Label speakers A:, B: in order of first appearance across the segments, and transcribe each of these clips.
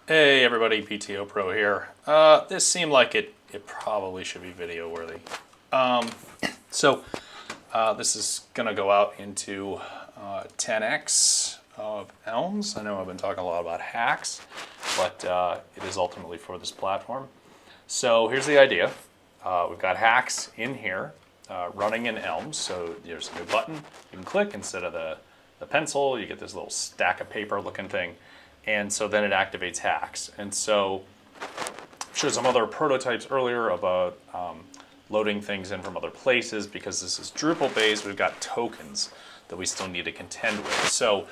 A: Hey everybody, PTO Pro here. This seemed like it probably should be video worthy. This is going to go out into 10x of Elms. I know I've been talking a lot about hacks, but it is ultimately for this platform. So here's the idea. We've got hacks in here running in Elms. So there's a new button you can click instead of the pencil. You get this little stack of paper looking thing. And so then it activates hacks. And so I showed some other prototypes earlier about loading things in from other places. Because this is Drupal based, we've got tokens that we still need to contend with. So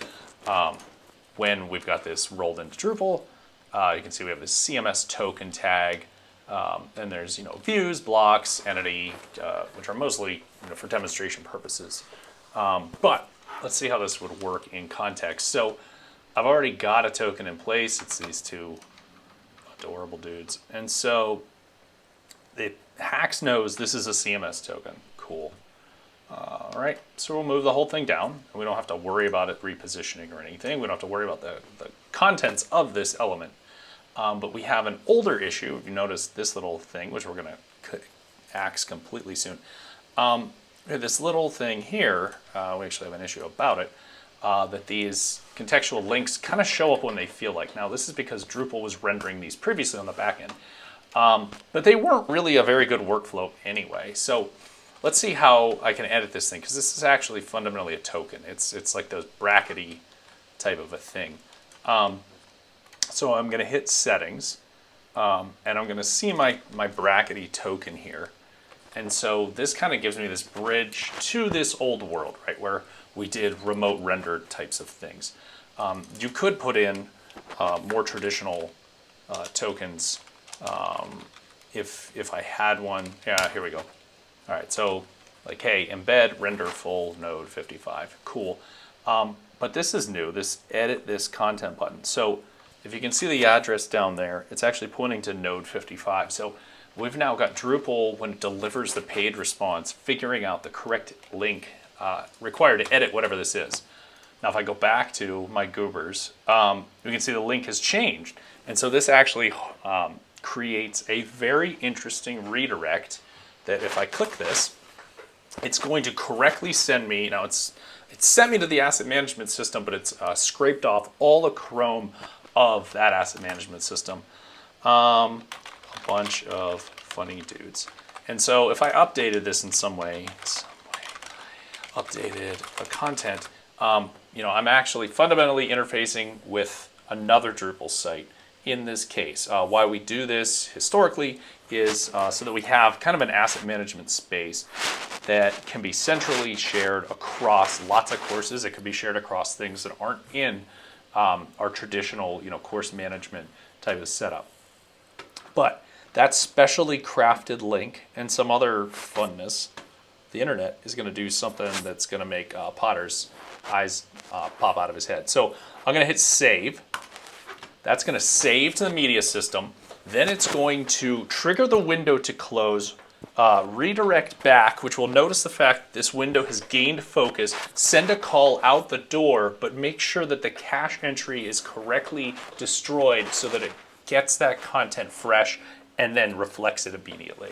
A: when we've got this rolled into Drupal, you can see we have this CMS token tag. And there's views, blocks, entity, which are mostly for demonstration purposes. But let's see how this would work in context. So I've already got a token in place. It's these two adorable dudes. And so the hacks knows this is a CMS token. Cool. All right, so we'll move the whole thing down. And we don't have to worry about it repositioning or anything. We don't have to worry about the contents of this element. But we have an older issue. If you notice this little thing, which we're going to axe completely soon. This little thing here, we actually have an issue about it. That these contextual links kind of show up when they feel like. Now, this is because Drupal was rendering these previously on the back end. But they weren't really a very good workflow anyway. So let's see how I can edit this thing, because this is actually fundamentally a token. It's like those brackety type of a thing. So I'm going to hit settings, and I'm going to see my brackety token here. And so this kind of gives me this bridge to this old world, right, where we did remote rendered types of things. You could put in more traditional tokens if I had one. Yeah, here we go. All right, so like, hey, embed render full node 55. Cool. But this is new, this edit this content button. So if you can see the address down there, it's actually pointing to node 55. So we've now got Drupal, when it delivers the paid response, figuring out the correct link required to edit whatever this is. Now, if I go back to my goobers, we can see the link has changed. And so this actually creates a very interesting redirect that if I click this, it's going to correctly send me. Now, it's sent me to the asset management system, but it's scraped off all the Chrome of that asset management system. A bunch of funny dudes. And so if I updated this in some way, updated the content, I'm actually fundamentally interfacing with another Drupal site in this case. Why we do this historically is so that we have kind of an asset management space that can be centrally shared across lots of courses. It could be shared across things that aren't in our traditional course management type of setup. But that specially crafted link and some other funness, the internet is going to do something that's going to make Potter's eyes pop out of his head. So I'm going to hit save. That's going to save to the media system. Then it's going to trigger the window to close, redirect back, which will notice the fact this window has gained focus, send a call out the door, but make sure that the cache entry is correctly destroyed so that it gets that content fresh and then reflects it immediately.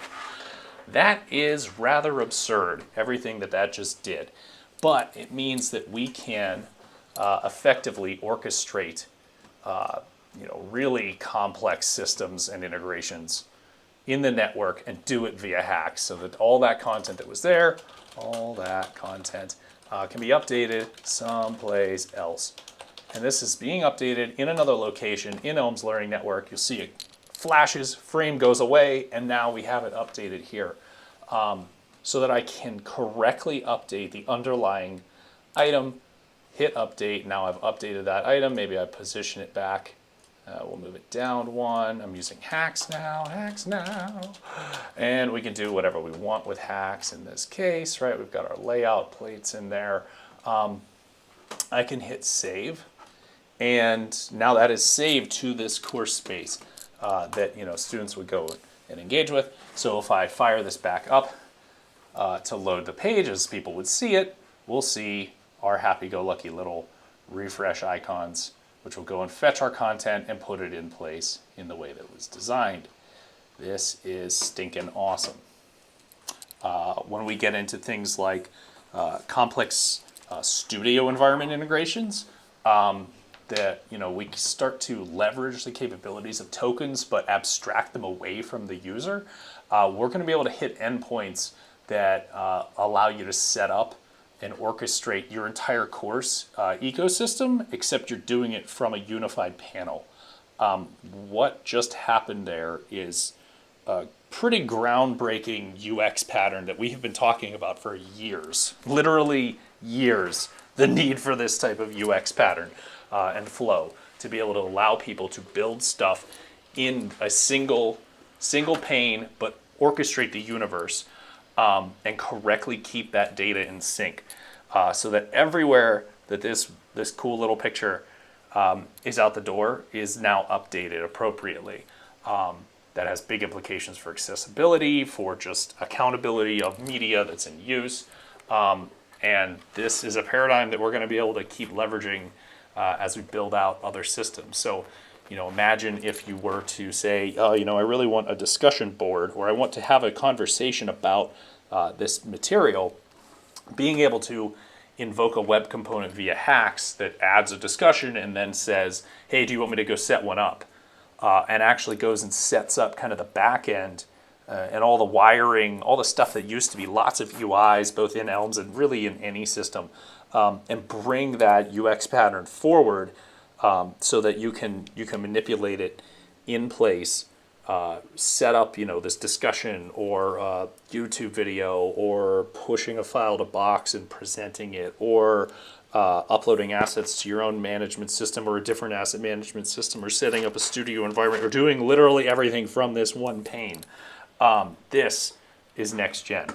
A: That is rather absurd, everything that just did. But it means that we can effectively orchestrate really complex systems and integrations in the network and do it via hacks, so that all that content that was there, all that content can be updated someplace else. And this is being updated in another location in Elms Learning Network. You'll see it flashes, frame goes away, and now we have it updated here. So that I can correctly update the underlying item, hit update. Now I've updated that item. Maybe I position it back. We'll move it down one. I'm using hacks now. And we can do whatever we want with hacks in this case, right? We've got our layout plates in there. I can hit save. And now that is saved to this course space that students would go and engage with. So if I fire this back up to load the page as people would see it, we'll see our happy-go-lucky little refresh icons which will go and fetch our content and put it in place in the way that it was designed. This is stinking awesome. When we get into things like complex studio environment integrations, that we start to leverage the capabilities of tokens but abstract them away from the user, we're going to be able to hit endpoints that allow you to set up and orchestrate your entire course ecosystem, except you're doing it from a unified panel. What just happened there is a pretty groundbreaking UX pattern that we have been talking about for years, literally years, the need for this type of UX pattern and flow to be able to allow people to build stuff in a single pane, but orchestrate the universe and correctly keep that data in sync, so that everywhere that this cool little picture is out the door is now updated appropriately. That has big implications for accessibility, for just accountability of media that's in use. And this is a paradigm that we're going to be able to keep leveraging as we build out other systems. So, imagine if you were to say, oh, I really want a discussion board, or I want to have a conversation about this material, being able to invoke a web component via Hax that adds a discussion and then says, hey, do you want me to go set one up? And actually goes and sets up kind of the back end and all the wiring, all the stuff that used to be lots of UIs, both in Elms and really in any system, and bring that UX pattern forward so that you can manipulate it in place, set up this discussion or YouTube video, or pushing a file to Box and presenting it, or uploading assets to your own management system or a different asset management system, or setting up a studio environment, or doing literally everything from this one pane. This is next gen.